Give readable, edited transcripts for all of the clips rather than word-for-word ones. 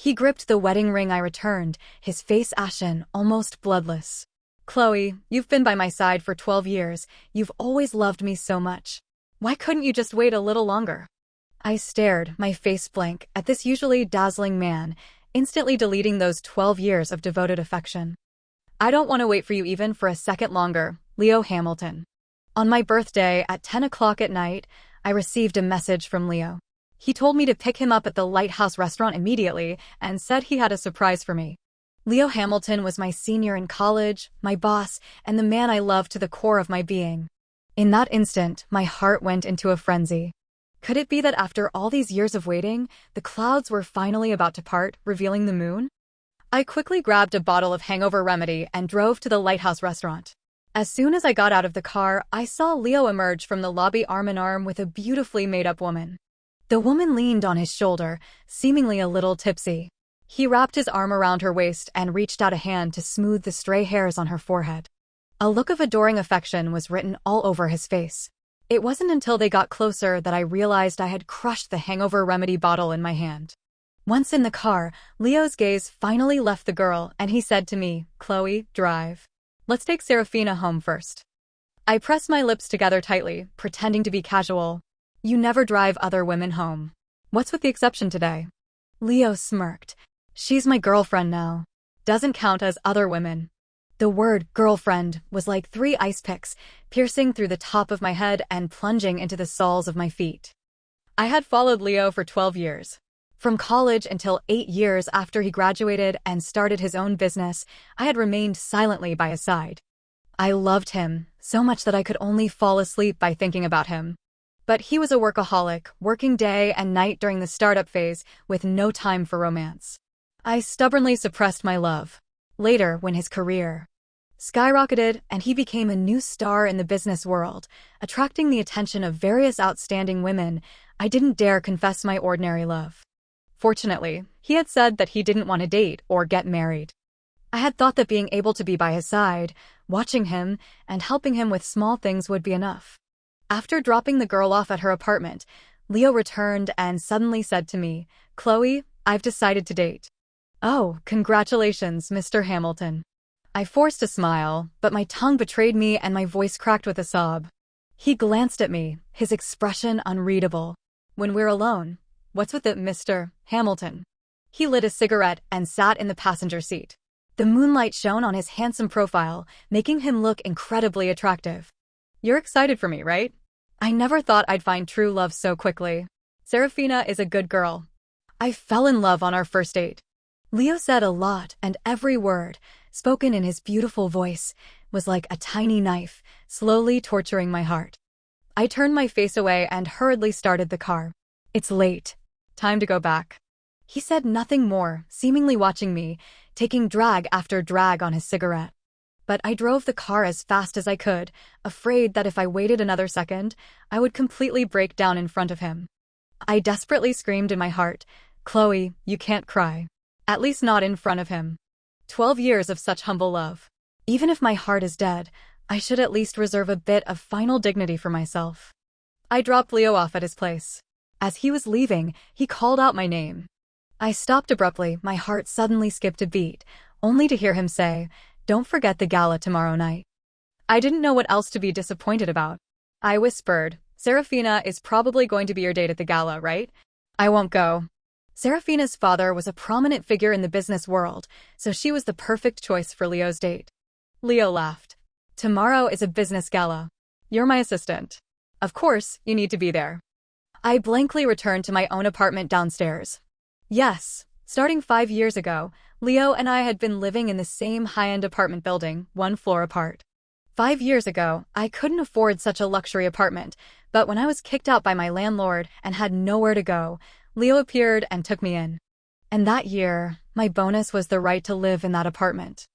He gripped the wedding ring I returned, his face ashen, almost bloodless. "Chloe, you've been by my side for 12 years. You've always loved me so much. Why couldn't you just wait a little longer?" I stared, my face blank, at this usually dazzling man, instantly deleting those 12 years of devoted affection. "I don't want to wait for you even for a second longer, Leo Hamilton." On my birthday, at 10 o'clock at night, I received a message from Leo. He told me to pick him up at the Lighthouse restaurant immediately and said he had a surprise for me. Leo Hamilton was my senior in college, my boss, and the man I loved to the core of my being. In that instant, my heart went into a frenzy. Could it be that after all these years of waiting, the clouds were finally about to part, revealing the moon? I quickly grabbed a bottle of hangover remedy and drove to the Lighthouse restaurant. As soon as I got out of the car, I saw Leo emerge from the lobby arm in arm with a beautifully made-up woman. The woman leaned on his shoulder, seemingly a little tipsy. He wrapped his arm around her waist and reached out a hand to smooth the stray hairs on her forehead. A look of adoring affection was written all over his face. It wasn't until they got closer that I realized I had crushed the hangover remedy bottle in my hand. Once in the car, Leo's gaze finally left the girl and he said to me, "Chloe, drive. Let's take Serafina home first." I pressed my lips together tightly, pretending to be casual. "You never drive other women home. What's with the exception today?" Leo smirked. "She's my girlfriend now. Doesn't count as other women." The word girlfriend was like 3 ice picks, piercing through the top of my head and plunging into the soles of my feet. I had followed Leo for 12 years. From college until 8 years after he graduated and started his own business, I had remained silently by his side. I loved him, so much that I could only fall asleep by thinking about him. But he was a workaholic, working day and night during the startup phase, with no time for romance. I stubbornly suppressed my love. Later, when his career skyrocketed and he became a new star in the business world, attracting the attention of various outstanding women, I didn't dare confess my ordinary love. Fortunately, he had said that he didn't want to date or get married. I had thought that being able to be by his side, watching him, and helping him with small things would be enough. After dropping the girl off at her apartment, Leo returned and suddenly said to me, "Chloe, I've decided to date." "Oh, congratulations, Mr. Hamilton." I forced a smile, but my tongue betrayed me and my voice cracked with a sob. He glanced at me, his expression unreadable. "When we're alone, what's with it, Mr. Hamilton?" He lit a cigarette and sat in the passenger seat. The moonlight shone on his handsome profile, making him look incredibly attractive. "You're excited for me, right? I never thought I'd find true love so quickly. Serafina is a good girl. I fell in love on our first date." Leo said a lot, and every word, spoken in his beautiful voice, was like a tiny knife, slowly torturing my heart. I turned my face away and hurriedly started the car. "It's late. Time to go back." He said nothing more, seemingly watching me, taking drag after drag on his cigarette. But I drove the car as fast as I could, afraid that if I waited another second, I would completely break down in front of him. I desperately screamed in my heart, "Chloe, you can't cry. At least not in front of him. 12 years of such humble love. Even if my heart is dead, I should at least reserve a bit of final dignity for myself." I dropped Leo off at his place. As he was leaving, he called out my name. I stopped abruptly, my heart suddenly skipped a beat, only to hear him say, "Don't forget the gala tomorrow night." I didn't know what else to be disappointed about. I whispered, "Serafina is probably going to be your date at the gala, right?" "I won't go." Serafina's father was a prominent figure in the business world, so she was the perfect choice for Leo's date. Leo laughed. "Tomorrow is a business gala. You're my assistant. Of course, you need to be there." I blankly returned to my own apartment downstairs. Yes, starting 5 years ago, Leo and I had been living in the same high-end apartment building, 1 floor apart. 5 years ago, I couldn't afford such a luxury apartment, but when I was kicked out by my landlord and had nowhere to go, Leo appeared and took me in. And that year, my bonus was the right to live in that apartment.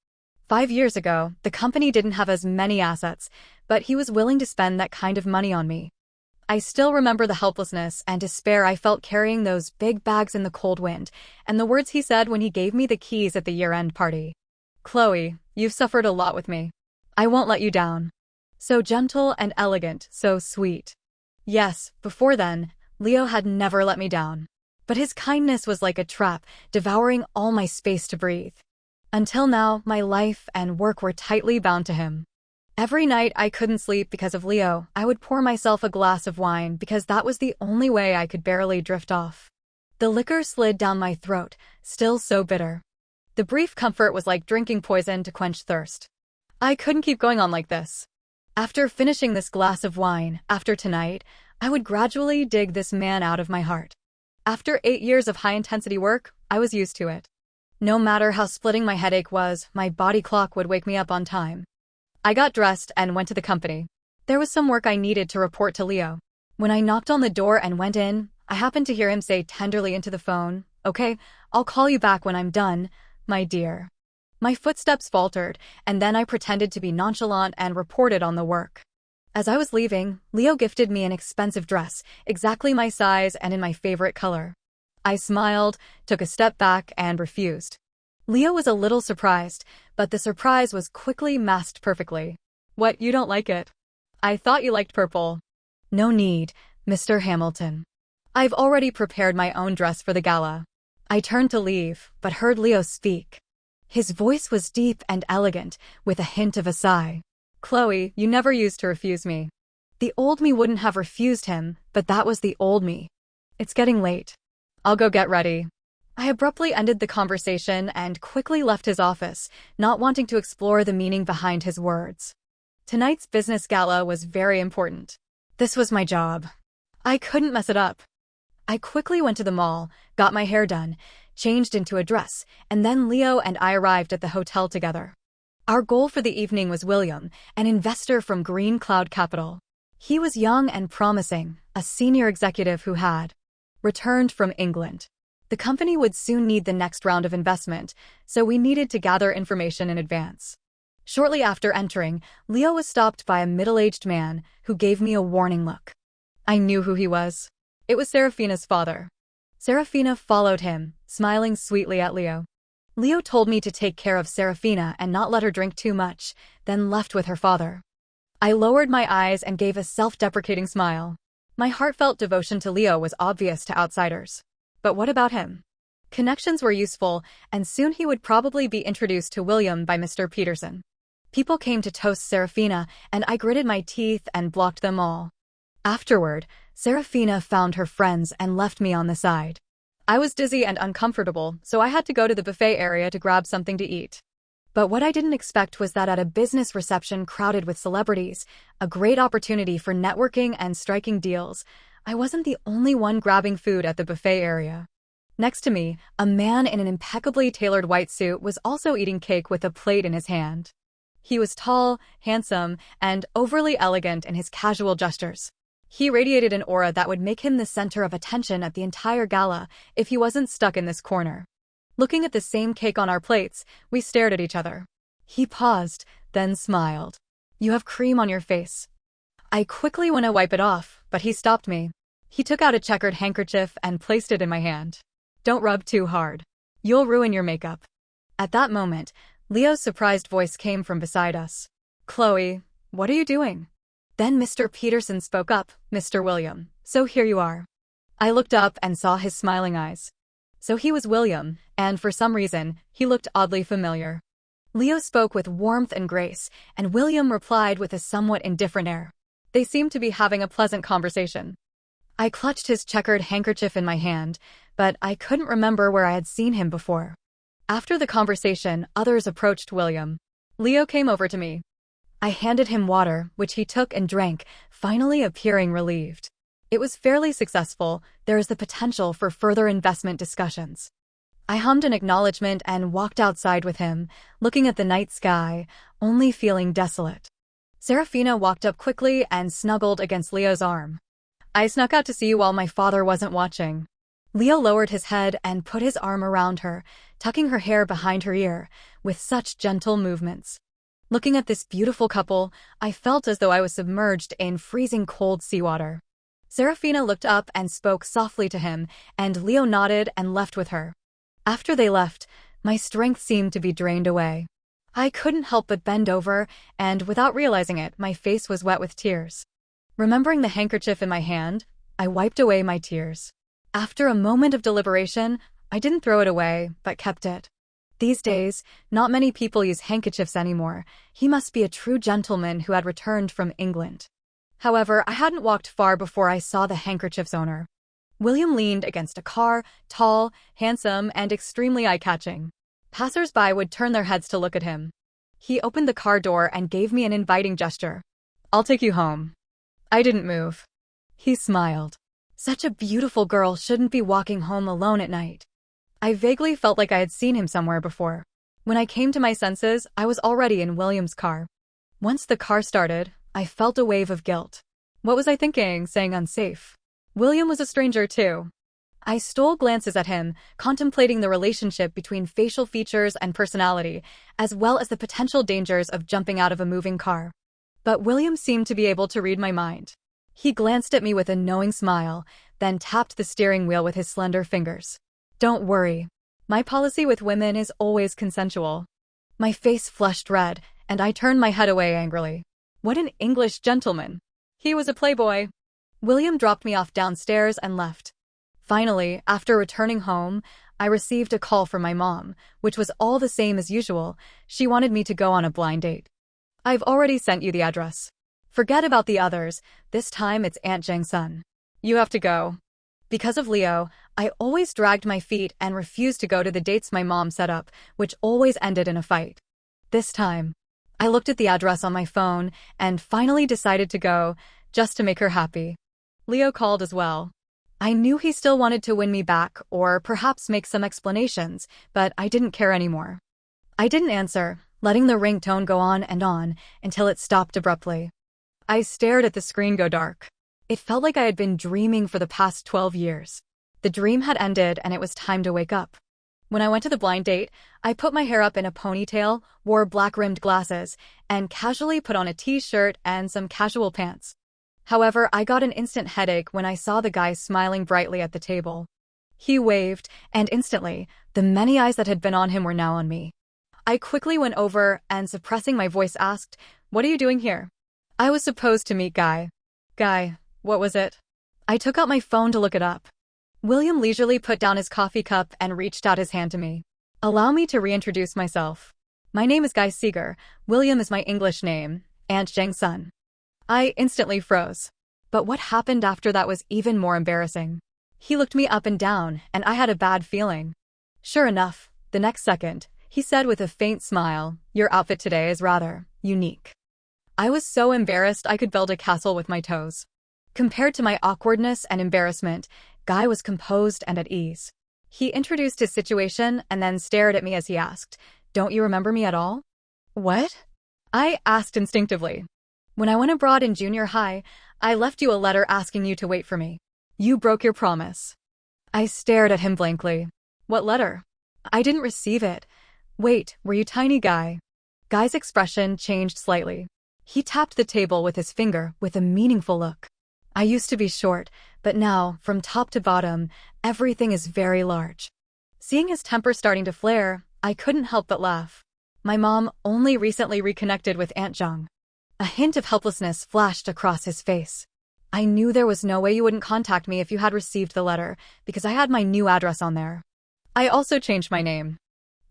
5 years ago, the company didn't have as many assets, but he was willing to spend that kind of money on me. I still remember the helplessness and despair I felt carrying those big bags in the cold wind, and the words he said when he gave me the keys at the year-end party. "Chloe, you've suffered a lot with me. I won't let you down." So gentle and elegant, so sweet. Yes, before then, Leo had never let me down. But his kindness was like a trap, devouring all my space to breathe. Until now, my life and work were tightly bound to him. Every night I couldn't sleep because of Leo. I would pour myself a glass of wine because that was the only way I could barely drift off. The liquor slid down my throat, still so bitter. The brief comfort was like drinking poison to quench thirst. I couldn't keep going on like this. After finishing this glass of wine, after tonight, I would gradually dig this man out of my heart. After 8 years of high-intensity work, I was used to it. No matter how splitting my headache was, my body clock would wake me up on time. I got dressed and went to the company. There was some work I needed to report to Leo. When I knocked on the door and went in, I happened to hear him say tenderly into the phone, "Okay, I'll call you back when I'm done, my dear." My footsteps faltered, and then I pretended to be nonchalant and reported on the work. As I was leaving, Leo gifted me an expensive dress, exactly my size and in my favorite color. I smiled, took a step back, and refused. Leo was a little surprised, but the surprise was quickly masked perfectly. "What, you don't like it? I thought you liked purple." "No need, Mr. Hamilton. I've already prepared my own dress for the gala." I turned to leave, but heard Leo speak. His voice was deep and elegant, with a hint of a sigh. "Chloe, you never used to refuse me." The old me wouldn't have refused him, but that was the old me. "It's getting late. I'll go get ready." I abruptly ended the conversation and quickly left his office, not wanting to explore the meaning behind his words. Tonight's business gala was very important. This was my job. I couldn't mess it up. I quickly went to the mall, got my hair done, changed into a dress, and then Leo and I arrived at the hotel together. Our goal for the evening was William, an investor from Green Cloud Capital. He was young and promising, a senior executive who had returned from England. The company would soon need the next round of investment, so we needed to gather information in advance. Shortly after entering, Leo was stopped by a middle-aged man who gave me a warning look. I knew who he was. It was Serafina's father. Serafina followed him, smiling sweetly at Leo. Leo told me to take care of Serafina and not let her drink too much, then left with her father. I lowered my eyes and gave a self-deprecating smile. My heartfelt devotion to Leo was obvious to outsiders. But what about him? Connections were useful, and soon he would probably be introduced to William by Mr. Peterson. People came to toast Serafina, and I gritted my teeth and blocked them all. Afterward, Serafina found her friends and left me on the side. I was dizzy and uncomfortable, so I had to go to the buffet area to grab something to eat. But what I didn't expect was that at a business reception crowded with celebrities, a great opportunity for networking and striking deals, I wasn't the only one grabbing food at the buffet area. Next to me, a man in an impeccably tailored white suit was also eating cake with a plate in his hand. He was tall, handsome, and overly elegant in his casual gestures. He radiated an aura that would make him the center of attention at the entire gala if he wasn't stuck in this corner. Looking at the same cake on our plates, we stared at each other. He paused, then smiled. "You have cream on your face." I quickly went to wipe it off, but he stopped me. He took out a checkered handkerchief and placed it in my hand. "Don't rub too hard. You'll ruin your makeup." At that moment, Leo's surprised voice came from beside us. "Chloe, what are you doing?" Then Mr. Peterson spoke up, "Mr. William, so here you are." I looked up and saw his smiling eyes. So he was William, and for some reason, he looked oddly familiar. Leo spoke with warmth and grace, and William replied with a somewhat indifferent air. They seemed to be having a pleasant conversation. I clutched his checkered handkerchief in my hand, but I couldn't remember where I had seen him before. After the conversation, others approached William. Leo came over to me. I handed him water, which he took and drank, finally appearing relieved. It was fairly successful. There is the potential for further investment discussions. I hummed an acknowledgement and walked outside with him, looking at the night sky, only feeling desolate. Serafina walked up quickly and snuggled against Leo's arm. "I snuck out to see you while my father wasn't watching." Leo lowered his head and put his arm around her, tucking her hair behind her ear, with such gentle movements. Looking at this beautiful couple, I felt as though I was submerged in freezing cold seawater. Serafina looked up and spoke softly to him, and Leo nodded and left with her. After they left, my strength seemed to be drained away. I couldn't help but bend over, and without realizing it, my face was wet with tears. Remembering the handkerchief in my hand, I wiped away my tears. After a moment of deliberation, I didn't throw it away, but kept it. These days, not many people use handkerchiefs anymore. He must be a true gentleman who had returned from England. However, I hadn't walked far before I saw the handkerchief's owner. William leaned against a car, tall, handsome, and extremely eye-catching. Passers-by would turn their heads to look at him. He opened the car door and gave me an inviting gesture. "I'll take you home." I didn't move. He smiled. Such a beautiful girl shouldn't be walking home alone at night. I vaguely felt like I had seen him somewhere before. When I came to my senses, I was already in William's car. Once the car started, I felt a wave of guilt. What was I thinking, saying unsafe? William was a stranger too. I stole glances at him, contemplating the relationship between facial features and personality, as well as the potential dangers of jumping out of a moving car. But William seemed to be able to read my mind. He glanced at me with a knowing smile, then tapped the steering wheel with his slender fingers. "Don't worry. My policy with women is always consensual." My face flushed red, and I turned my head away angrily. What an English gentleman. He was a playboy. William dropped me off downstairs and left. Finally, after returning home, I received a call from my mom, which was all the same as usual. She wanted me to go on a blind date. "I've already sent you the address. Forget about the others. This time it's Aunt Jang's son. You have to go." Because of Leo, I always dragged my feet and refused to go to the dates my mom set up, which always ended in a fight. This time, I looked at the address on my phone and finally decided to go, just to make her happy. Leo called as well. I knew he still wanted to win me back or perhaps make some explanations, but I didn't care anymore. I didn't answer, letting the ringtone go on until it stopped abruptly. I stared at the screen go dark. It felt like I had been dreaming for the past 12 years. The dream had ended and it was time to wake up. When I went to the blind date, I put my hair up in a ponytail, wore black-rimmed glasses, and casually put on a t-shirt and some casual pants. However, I got an instant headache when I saw the guy smiling brightly at the table. He waved, and instantly, the many eyes that had been on him were now on me. I quickly went over and, suppressing my voice, asked, "What are you doing here?" I was supposed to meet Guy. Guy, what was it? I took out my phone to look it up. William leisurely put down his coffee cup and reached out his hand to me. "Allow me to reintroduce myself. My name is Guy Seeger. William is my English name, Aunt Jang's son." I instantly froze. But what happened after that was even more embarrassing. He looked me up and down, and I had a bad feeling. Sure enough, the next second, he said with a faint smile, "Your outfit today is rather unique." I was so embarrassed I could build a castle with my toes. Compared to my awkwardness and embarrassment, Guy was composed and at ease. He introduced his situation and then stared at me as he asked, "Don't you remember me at all?" "What?" I asked instinctively. "When I went abroad in junior high, I left you a letter asking you to wait for me. You broke your promise." I stared at him blankly. "What letter? I didn't receive it." "Wait, were you tiny, Guy?" Guy's expression changed slightly. He tapped the table with his finger with a meaningful look. "I used to be short, but now, from top to bottom, everything is very large." Seeing his temper starting to flare, I couldn't help but laugh. My mom only recently reconnected with Aunt Jang. A hint of helplessness flashed across his face. "I knew there was no way you wouldn't contact me if you had received the letter, because I had my new address on there. I also changed my name."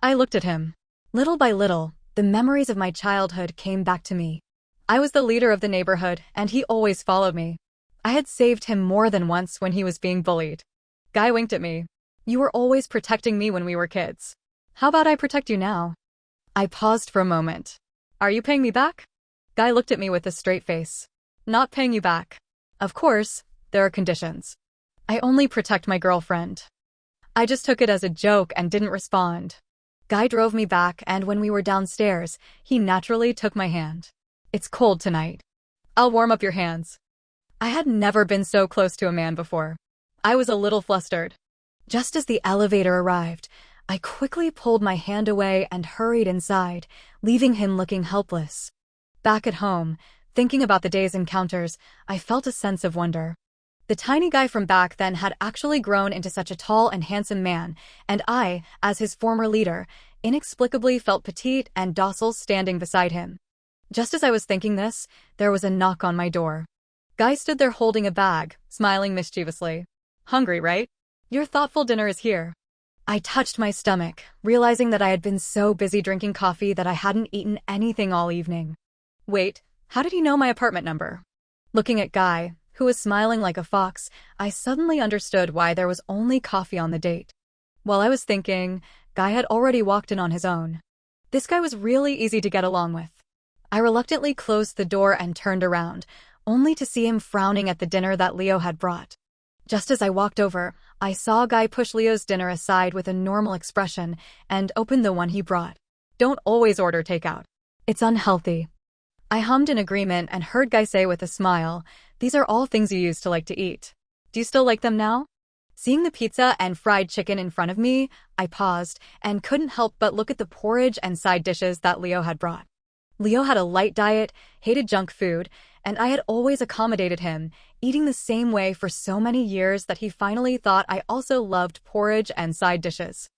I looked at him. Little by little, the memories of my childhood came back to me. I was the leader of the neighborhood, and he always followed me. I had saved him more than once when he was being bullied. Guy winked at me. "You were always protecting me when we were kids. How about I protect you now?" I paused for a moment. "Are you paying me back?" Guy looked at me with a straight face. "Not paying you back. Of course, there are conditions. I only protect my girlfriend." I just took it as a joke and didn't respond. Guy drove me back, and when we were downstairs, he naturally took my hand. "It's cold tonight. I'll warm up your hands." I had never been so close to a man before. I was a little flustered. Just as the elevator arrived, I quickly pulled my hand away and hurried inside, leaving him looking helpless. Back at home, thinking about the day's encounters, I felt a sense of wonder. The tiny guy from back then had actually grown into such a tall and handsome man, and I, as his former leader, inexplicably felt petite and docile standing beside him. Just as I was thinking this, there was a knock on my door. Guy stood there holding a bag, smiling mischievously. "Hungry, right?" Your thoughtful dinner is here. I touched my stomach, realizing that I had been so busy drinking coffee that I hadn't eaten anything all evening. Wait, how did he know my apartment number? Looking at Guy, who was smiling like a fox, I suddenly understood why there was only coffee on the date. While I was thinking, Guy had already walked in on his own. This guy was really easy to get along with. I reluctantly closed the door and turned around, only to see him frowning at the dinner that Leo had brought. Just as I walked over, I saw Guy push Leo's dinner aside with a normal expression and open the one he brought. Don't always order takeout. It's unhealthy. I hummed in agreement and heard Guy say with a smile, these are all things you used to like to eat. Do you still like them now? Seeing the pizza and fried chicken in front of me, I paused and couldn't help but look at the porridge and side dishes that Leo had brought. Leo had a light diet, hated junk food, and I had always accommodated him, eating the same way for so many years that he finally thought I also loved porridge and side dishes.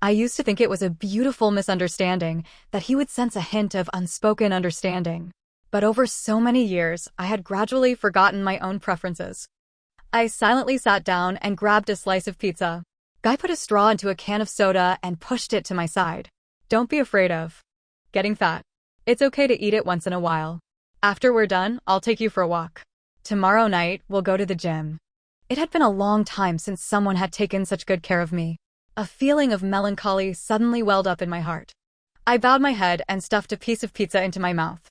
I used to think it was a beautiful misunderstanding that he would sense a hint of unspoken understanding. But over so many years, I had gradually forgotten my own preferences. I silently sat down and grabbed a slice of pizza. Guy put a straw into a can of soda and pushed it to my side. Don't be afraid of getting fat. It's okay to eat it once in a while. After we're done, I'll take you for a walk. Tomorrow night, we'll go to the gym. It had been a long time since someone had taken such good care of me. A feeling of melancholy suddenly welled up in my heart. I bowed my head and stuffed a piece of pizza into my mouth.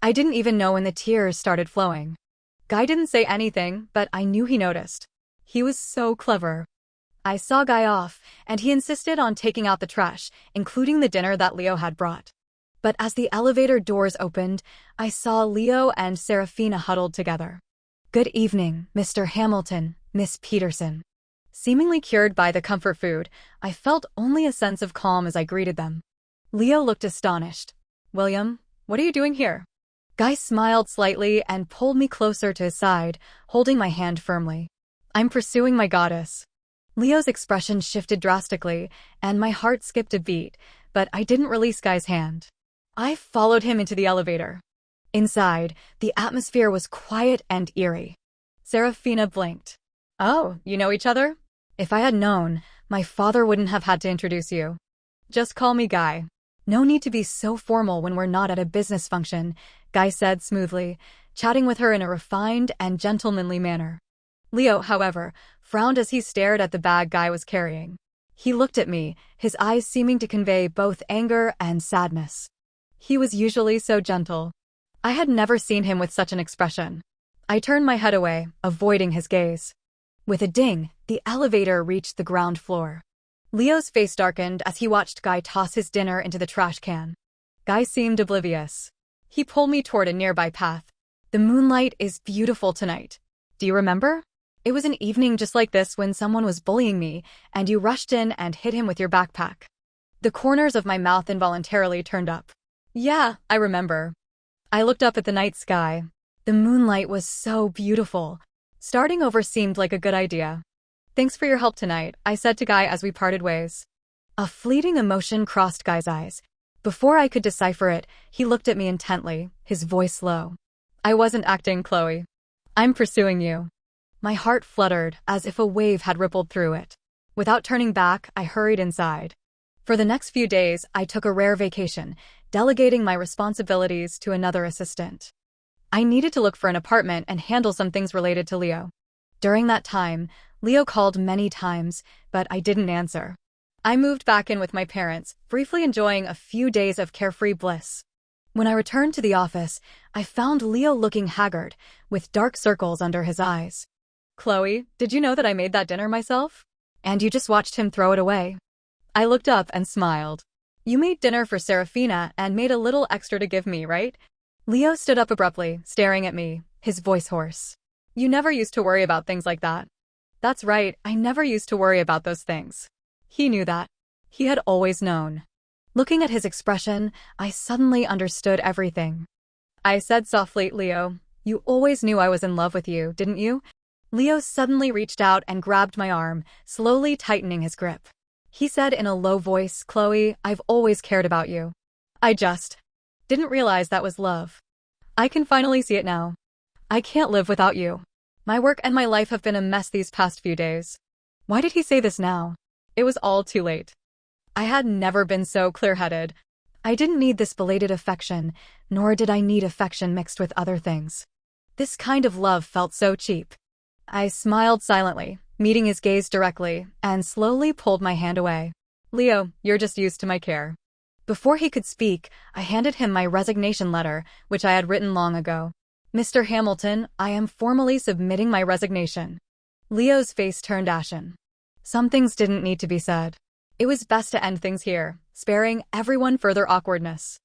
I didn't even know when the tears started flowing. Guy didn't say anything, but I knew he noticed. He was so clever. I saw Guy off, and he insisted on taking out the trash, including the dinner that Leo had brought. But as the elevator doors opened, I saw Leo and Serafina huddled together. Good evening, Mr. Hamilton, Miss Peterson. Seemingly cured by the comfort food, I felt only a sense of calm as I greeted them. Leo looked astonished. William, what are you doing here? Guy smiled slightly and pulled me closer to his side, holding my hand firmly. I'm pursuing my goddess. Leo's expression shifted drastically, and my heart skipped a beat, but I didn't release Guy's hand. I followed him into the elevator. Inside, the atmosphere was quiet and eerie. Serafina blinked. Oh, you know each other? If I had known, my father wouldn't have had to introduce you. Just call me Guy. No need to be so formal when we're not at a business function, Guy said smoothly, chatting with her in a refined and gentlemanly manner. Leo, however, frowned as he stared at the bag Guy was carrying. He looked at me, his eyes seeming to convey both anger and sadness. He was usually so gentle. I had never seen him with such an expression. I turned my head away, avoiding his gaze. With a ding, the elevator reached the ground floor. Leo's face darkened as he watched Guy toss his dinner into the trash can. Guy seemed oblivious. He pulled me toward a nearby path. The moonlight is beautiful tonight. Do you remember? It was an evening just like this when someone was bullying me, and you rushed in and hit him with your backpack. The corners of my mouth involuntarily turned up. Yeah, I remember. I looked up at the night sky. The moonlight was so beautiful. Starting over seemed like a good idea. Thanks for your help tonight, I said to Guy as we parted ways. A fleeting emotion crossed Guy's eyes. Before I could decipher it, he looked at me intently, his voice low. I wasn't acting, Chloe. I'm pursuing you. My heart fluttered as if a wave had rippled through it. Without turning back, I hurried inside. For the next few days, I took a rare vacation, delegating my responsibilities to another assistant. I needed to look for an apartment and handle some things related to Leo. During that time, Leo called many times, but I didn't answer. I moved back in with my parents, briefly enjoying a few days of carefree bliss. When I returned to the office, I found Leo looking haggard, with dark circles under his eyes. Chloe, did you know that I made that dinner myself? And you just watched him throw it away? I looked up and smiled. You made dinner for Serafina and made a little extra to give me, right? Leo stood up abruptly, staring at me, his voice hoarse. You never used to worry about things like that. That's right, I never used to worry about those things. He knew that. He had always known. Looking at his expression, I suddenly understood everything. I said softly, Leo, you always knew I was in love with you, didn't you? Leo suddenly reached out and grabbed my arm, slowly tightening his grip. He said in a low voice, Chloe, I've always cared about you. I just didn't realize that was love. I can finally see it now. I can't live without you. My work and my life have been a mess these past few days. Why did he say this now? It was all too late. I had never been so clear-headed. I didn't need this belated affection, nor did I need affection mixed with other things. This kind of love felt so cheap. I smiled silently, meeting his gaze directly, and slowly pulled my hand away. Leo, you're just used to my care. Before he could speak, I handed him my resignation letter, which I had written long ago. Mr. Hamilton, I am formally submitting my resignation. Leo's face turned ashen. Some things didn't need to be said. It was best to end things here, sparing everyone further awkwardness.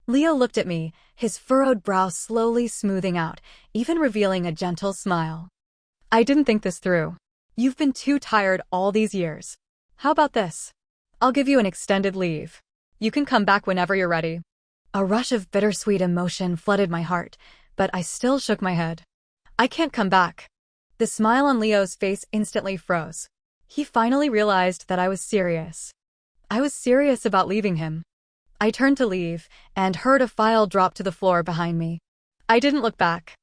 Leo looked at me, his furrowed brow slowly smoothing out, even revealing a gentle smile. I didn't think this through. You've been too tired all these years. How about this? I'll give you an extended leave. You can come back whenever you're ready. A rush of bittersweet emotion flooded my heart, but I still shook my head. I can't come back. The smile on Leo's face instantly froze. He finally realized that I was serious. I was serious about leaving him. I turned to leave, and heard a file drop to the floor behind me. I didn't look back.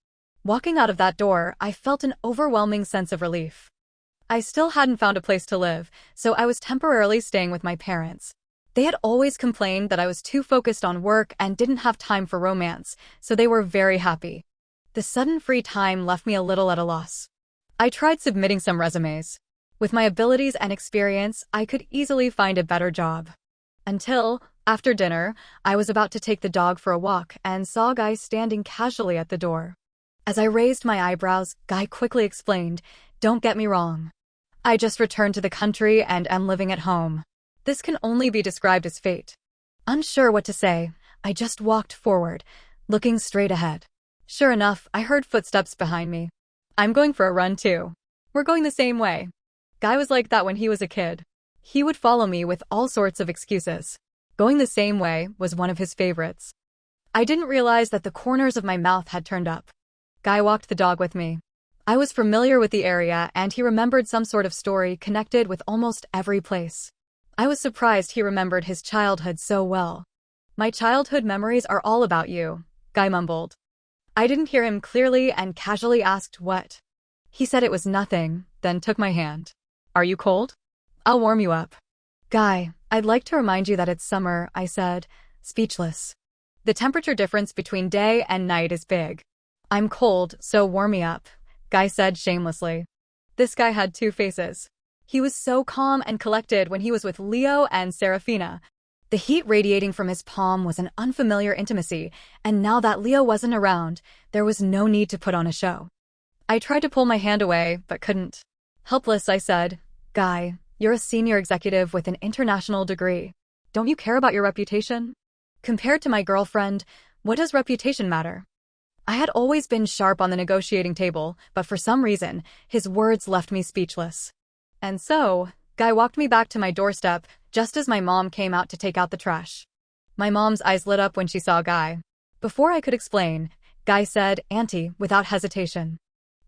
Walking out of that door, I felt an overwhelming sense of relief. I still hadn't found a place to live, so I was temporarily staying with my parents. They had always complained that I was too focused on work and didn't have time for romance, so they were very happy. The sudden free time left me a little at a loss. I tried submitting some resumes. With my abilities and experience, I could easily find a better job. Until, after dinner, I was about to take the dog for a walk and saw Guy standing casually at the door. As I raised my eyebrows, Guy quickly explained, "Don't get me wrong. I just returned to the country and am living at home. This can only be described as fate." Unsure what to say, I just walked forward, looking straight ahead. Sure enough, I heard footsteps behind me. "I'm going for a run too. We're going the same way." Guy was like that when he was a kid. He would follow me with all sorts of excuses. Going the same way was one of his favorites. I didn't realize that the corners of my mouth had turned up. Guy walked the dog with me. I was familiar with the area, and he remembered some sort of story connected with almost every place. I was surprised he remembered his childhood so well. "My childhood memories are all about you," Guy mumbled. I didn't hear him clearly and casually asked what. He said it was nothing, then took my hand. "Are you cold? I'll warm you up." "Guy, I'd like to remind you that it's summer," I said, speechless. "The temperature difference between day and night is big." "I'm cold, so warm me up," Guy said shamelessly. This guy had two faces. He was so calm and collected when he was with Leo and Serafina. The heat radiating from his palm was an unfamiliar intimacy, and now that Leo wasn't around, there was no need to put on a show. I tried to pull my hand away, but couldn't. Helpless, I said, "Guy, you're a senior executive with an international degree. Don't you care about your reputation? Compared to my girlfriend, what does reputation matter?" I had always been sharp on the negotiating table, but for some reason, his words left me speechless. And so, Guy walked me back to my doorstep, just as my mom came out to take out the trash. My mom's eyes lit up when she saw Guy. Before I could explain, Guy said, "Auntie," without hesitation.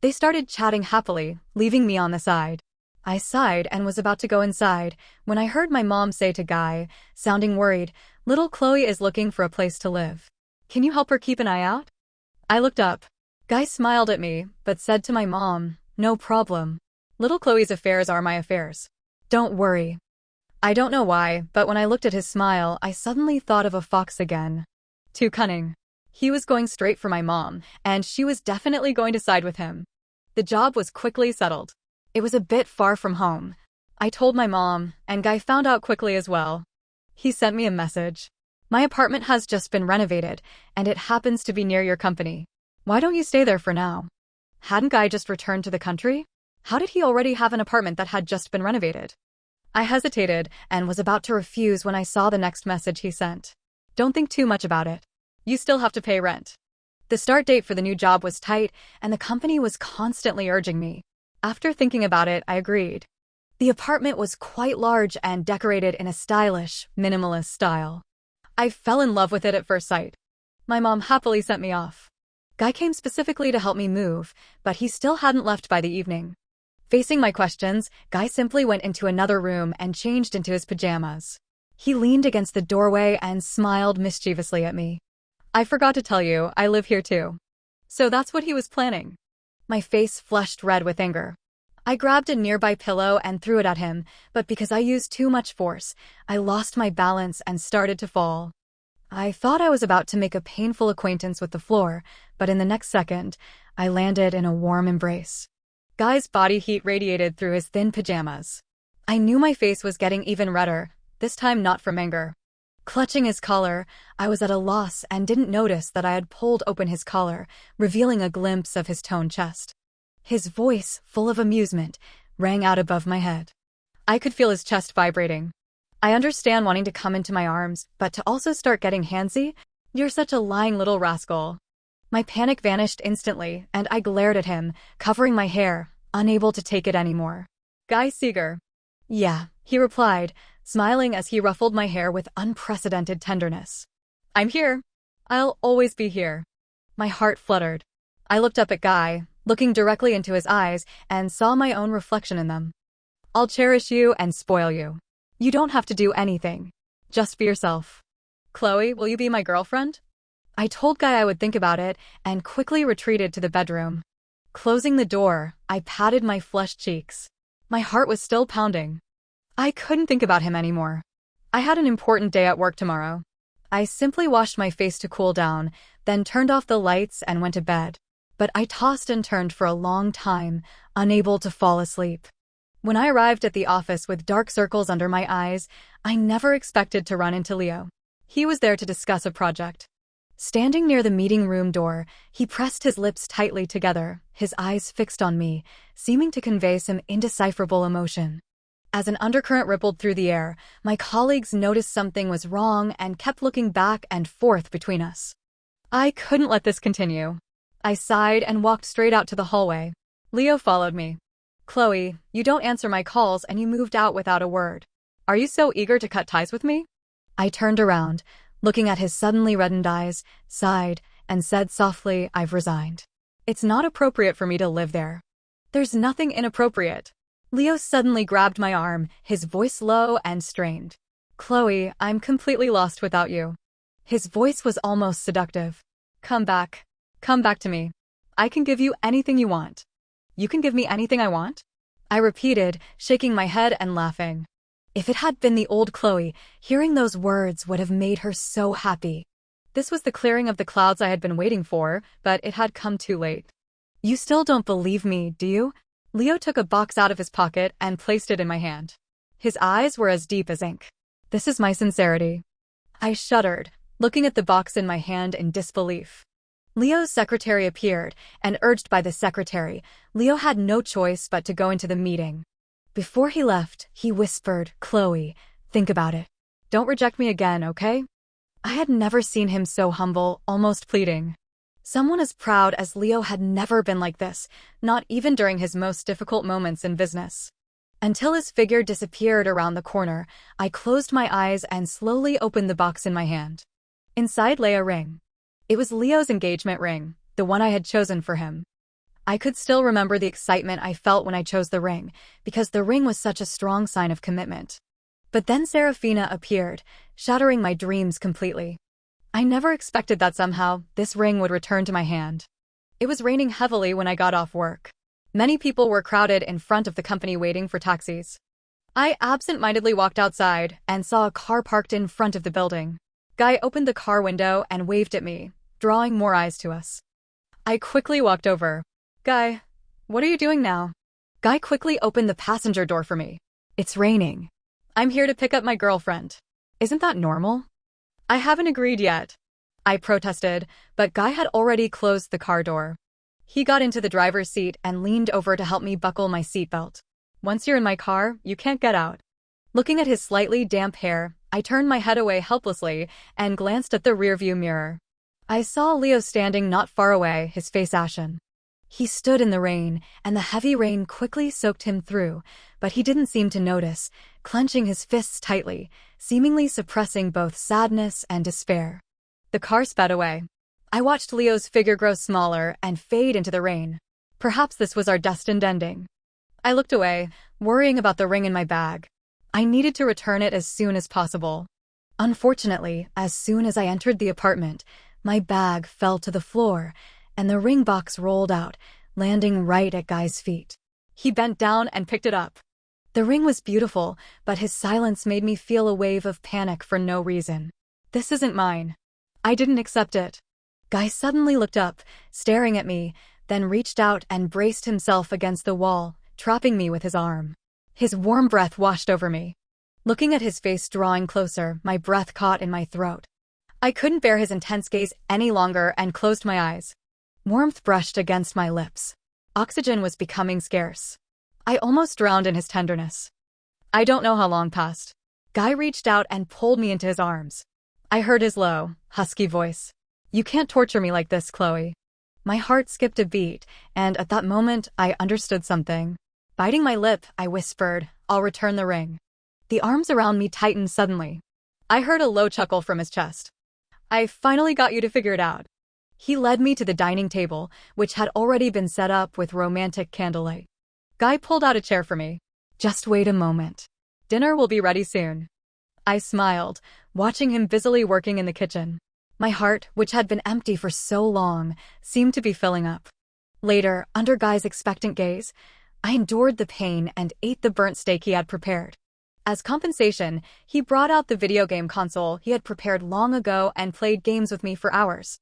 They started chatting happily, leaving me on the side. I sighed and was about to go inside, when I heard my mom say to Guy, sounding worried, "Little Chloe is looking for a place to live. Can you help her keep an eye out?" I looked up. Guy smiled at me, but said to my mom, "No problem. Little Chloe's affairs are my affairs. Don't worry." I don't know why, but when I looked at his smile, I suddenly thought of a fox again. Too cunning. He was going straight for my mom, and she was definitely going to side with him. The job was quickly settled. It was a bit far from home. I told my mom, and Guy found out quickly as well. He sent me a message. "My apartment has just been renovated, and it happens to be near your company. Why don't you stay there for now?" Hadn't Guy just returned to the country? How did he already have an apartment that had just been renovated? I hesitated and was about to refuse when I saw the next message he sent. "Don't think too much about it. You still have to pay rent." The start date for the new job was tight, and the company was constantly urging me. After thinking about it, I agreed. The apartment was quite large and decorated in a stylish, minimalist style. I fell in love with it at first sight. My mom happily sent me off. Guy came specifically to help me move, but he still hadn't left by the evening. Facing my questions, Guy simply went into another room and changed into his pajamas. He leaned against the doorway and smiled mischievously at me. "I forgot to tell you, I live here too." So that's what he was planning. My face flushed red with anger. I grabbed a nearby pillow and threw it at him, but because I used too much force, I lost my balance and started to fall. I thought I was about to make a painful acquaintance with the floor, but in the next second, I landed in a warm embrace. Guy's body heat radiated through his thin pajamas. I knew my face was getting even redder, this time not from anger. Clutching his collar, I was at a loss and didn't notice that I had pulled open his collar, revealing a glimpse of his toned chest. His voice, full of amusement, rang out above my head. I could feel his chest vibrating. I understand wanting to come into my arms, but to also start getting handsy? You're such a lying little rascal. My panic vanished instantly, and I glared at him, covering my hair, unable to take it anymore. Guy Seeger. Yeah, he replied, smiling as he ruffled my hair with unprecedented tenderness. I'm here. I'll always be here. My heart fluttered. I looked up at Guy, looking directly into his eyes, and saw my own reflection in them. I'll cherish you and spoil you. You don't have to do anything. Just be yourself. Chloe, will you be my girlfriend? I told Guy I would think about it and quickly retreated to the bedroom. Closing the door, I patted my flushed cheeks. My heart was still pounding. I couldn't think about him anymore. I had an important day at work tomorrow. I simply washed my face to cool down, then turned off the lights and went to bed. But I tossed and turned for a long time, unable to fall asleep. When I arrived at the office with dark circles under my eyes, I never expected to run into Leo. He was there to discuss a project. Standing near the meeting room door, he pressed his lips tightly together, his eyes fixed on me, seeming to convey some indecipherable emotion. As an undercurrent rippled through the air, my colleagues noticed something was wrong and kept looking back and forth between us. I couldn't let this continue. I sighed and walked straight out to the hallway. Leo followed me. Chloe, you don't answer my calls and you moved out without a word. Are you so eager to cut ties with me? I turned around, looking at his suddenly reddened eyes, sighed, and said softly, I've resigned. It's not appropriate for me to live there. There's nothing inappropriate. Leo suddenly grabbed my arm, his voice low and strained. Chloe, I'm completely lost without you. His voice was almost seductive. Come back. Come back to me. I can give you anything you want. You can give me anything I want? I repeated, shaking my head and laughing. If it had been the old Chloe, hearing those words would have made her so happy. This was the clearing of the clouds I had been waiting for, but it had come too late. You still don't believe me, do you? Leo took a box out of his pocket and placed it in my hand. His eyes were as deep as ink. This is my sincerity. I shuddered, looking at the box in my hand in disbelief. Leo's secretary appeared, and urged by the secretary, Leo had no choice but to go into the meeting. Before he left, he whispered, Chloe, think about it. Don't reject me again, okay? I had never seen him so humble, almost pleading. Someone as proud as Leo had never been like this, not even during his most difficult moments in business. Until his figure disappeared around the corner, I closed my eyes and slowly opened the box in my hand. Inside lay a ring. It was Leo's engagement ring, the one I had chosen for him. I could still remember the excitement I felt when I chose the ring, because the ring was such a strong sign of commitment. But then Serafina appeared, shattering my dreams completely. I never expected that somehow this ring would return to my hand. It was raining heavily when I got off work. Many people were crowded in front of the company waiting for taxis. I absent-mindedly walked outside and saw a car parked in front of the building. Guy opened the car window and waved at me, drawing more eyes to us. I quickly walked over. Guy, what are you doing now? Guy quickly opened the passenger door for me. It's raining. I'm here to pick up my girlfriend. Isn't that normal? I haven't agreed yet. I protested, but Guy had already closed the car door. He got into the driver's seat and leaned over to help me buckle my seatbelt. Once you're in my car, you can't get out. Looking at his slightly damp hair, I turned my head away helplessly and glanced at the rearview mirror. I saw Leo standing not far away, his face ashen. He stood in the rain, and the heavy rain quickly soaked him through, but he didn't seem to notice, clenching his fists tightly, seemingly suppressing both sadness and despair. The car sped away. I watched Leo's figure grow smaller and fade into the rain. Perhaps this was our destined ending. I looked away, worrying about the ring in my bag. I needed to return it as soon as possible. Unfortunately, as soon as I entered the apartment, my bag fell to the floor, and the ring box rolled out, landing right at Guy's feet. He bent down and picked it up. The ring was beautiful, but his silence made me feel a wave of panic for no reason. This isn't mine. I didn't accept it. Guy suddenly looked up, staring at me, then reached out and braced himself against the wall, trapping me with his arm. His warm breath washed over me. Looking at his face drawing closer, my breath caught in my throat. I couldn't bear his intense gaze any longer and closed my eyes. Warmth brushed against my lips. Oxygen was becoming scarce. I almost drowned in his tenderness. I don't know how long passed. Guy reached out and pulled me into his arms. I heard his low, husky voice. "You can't torture me like this, Chloe." My heart skipped a beat, and at that moment, I understood something. Biting my lip, I whispered, "I'll return the ring." The arms around me tightened suddenly. I heard a low chuckle from his chest. "I finally got you to figure it out." He led me to the dining table, which had already been set up with romantic candlelight. Guy pulled out a chair for me. "Just wait a moment. Dinner will be ready soon." I smiled, watching him busily working in the kitchen. My heart, which had been empty for so long, seemed to be filling up. Later, under Guy's expectant gaze, I endured the pain and ate the burnt steak he had prepared. As compensation, he brought out the video game console he had prepared long ago and played games with me for hours.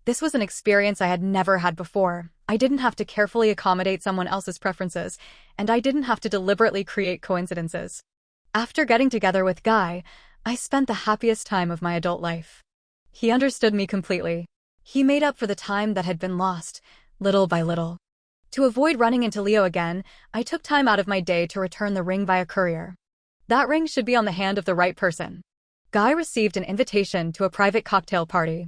This was an experience I had never had before. I didn't have to carefully accommodate someone else's preferences, and I didn't have to deliberately create coincidences. After getting together with Guy, I spent the happiest time of my adult life. He understood me completely. He made up for the time that had been lost, little by little. To avoid running into Leo again, I took time out of my day to return the ring via courier. That ring should be on the hand of the right person. Guy received an invitation to a private cocktail party.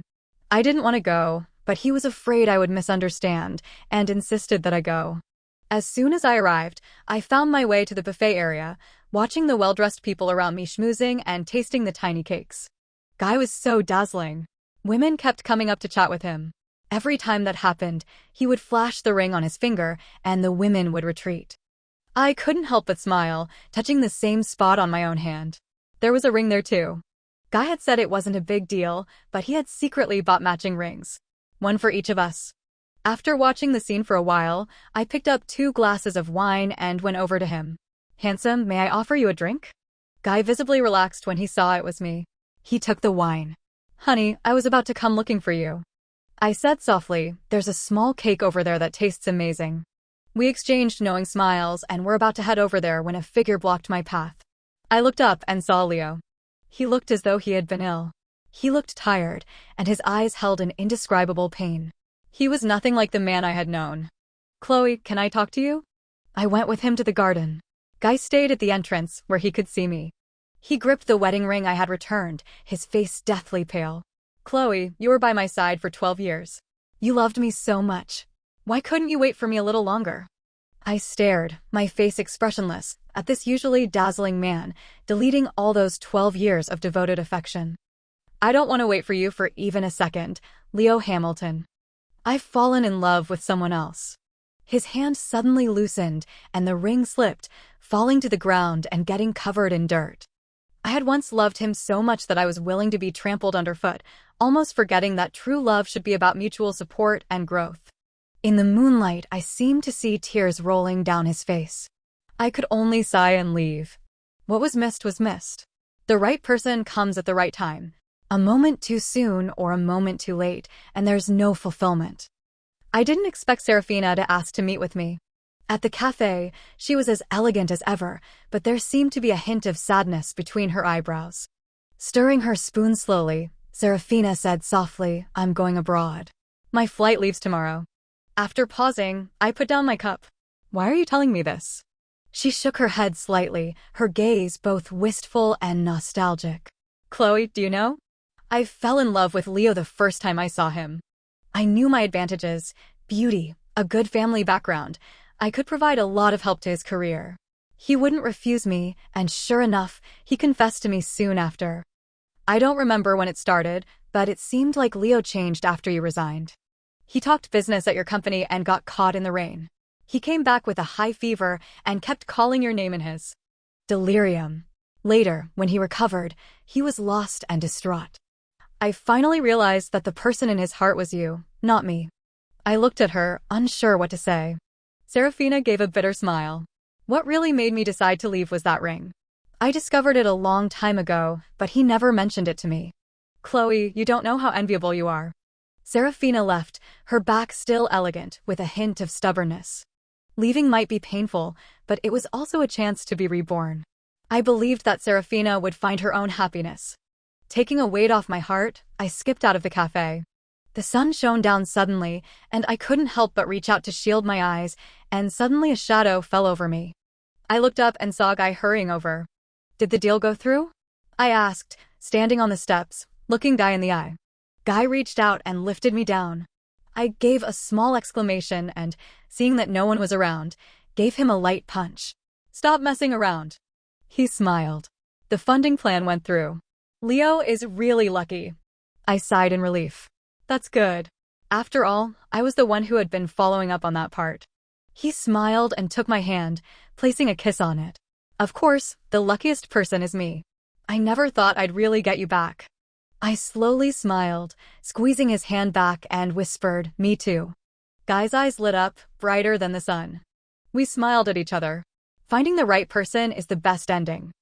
I didn't want to go, but he was afraid I would misunderstand and insisted that I go. As soon as I arrived, I found my way to the buffet area, watching the well-dressed people around me schmoozing and tasting the tiny cakes. Guy was so dazzling. Women kept coming up to chat with him. Every time that happened, he would flash the ring on his finger, and the women would retreat. I couldn't help but smile, touching the same spot on my own hand. There was a ring there too. Guy had said it wasn't a big deal, but he had secretly bought matching rings. One for each of us. After watching the scene for a while, I picked up 2 glasses of wine and went over to him. "Handsome, may I offer you a drink?" Guy visibly relaxed when he saw it was me. He took the wine. "Honey, I was about to come looking for you." I said softly, "There's a small cake over there that tastes amazing." We exchanged knowing smiles and were about to head over there when a figure blocked my path. I looked up and saw Leo. He looked as though he had been ill. He looked tired, and his eyes held an indescribable pain. He was nothing like the man I had known. "Chloe, can I talk to you?" I went with him to the garden. Guy stayed at the entrance, where he could see me. He gripped the wedding ring I had returned, his face deathly pale. "Chloe, you were by my side for 12 years. You loved me so much. Why couldn't you wait for me a little longer?" I stared, my face expressionless, at this usually dazzling man, deleting all those 12 years of devoted affection. "I don't want to wait for you for even a second, Leo Hamilton. I've fallen in love with someone else." His hand suddenly loosened, and the ring slipped, falling to the ground and getting covered in dirt. I had once loved him so much that I was willing to be trampled underfoot, almost forgetting that true love should be about mutual support and growth. In the moonlight, I seemed to see tears rolling down his face. I could only sigh and leave. What was missed was missed. The right person comes at the right time. A moment too soon or a moment too late, and there's no fulfillment. I didn't expect Serafina to ask to meet with me. At the cafe, she was as elegant as ever, but there seemed to be a hint of sadness between her eyebrows. Stirring her spoon slowly, Serafina said softly, "I'm going abroad. My flight leaves tomorrow." After pausing, I put down my cup. "Why are you telling me this?" She shook her head slightly, her gaze both wistful and nostalgic. "Chloe, do you know? I fell in love with Leo the first time I saw him. I knew my advantages, beauty, a good family background. I could provide a lot of help to his career. He wouldn't refuse me, and sure enough, he confessed to me soon after. I don't remember when it started, but it seemed like Leo changed after you resigned. He talked business at your company and got caught in the rain. He came back with a high fever and kept calling your name in his. Delirium. Later, when he recovered, he was lost and distraught. I finally realized that the person in his heart was you, not me." I looked at her, unsure what to say. Serafina gave a bitter smile. What really made me decide to leave was that ring. I discovered it a long time ago, but he never mentioned it to me. Chloe, you don't know how enviable you are. Serafina left, her back still elegant, with a hint of stubbornness. Leaving might be painful, but it was also a chance to be reborn. I believed that Serafina would find her own happiness. Taking a weight off my heart, I skipped out of the cafe. The sun shone down suddenly, and I couldn't help but reach out to shield my eyes, and suddenly a shadow fell over me. I looked up and saw a guy hurrying over. Did the deal go through? I asked, standing on the steps, looking Guy in the eye. Guy reached out and lifted me down. I gave a small exclamation and, seeing that no one was around, gave him a light punch. Stop messing around. He smiled. The funding plan went through. Leo is really lucky. I sighed in relief. That's good. After all, I was the one who had been following up on that part. He smiled and took my hand, placing a kiss on it. Of course, the luckiest person is me. I never thought I'd really get you back. I slowly smiled, squeezing his hand back and whispered, me too. Guy's eyes lit up, brighter than the sun. We smiled at each other. Finding the right person is the best ending.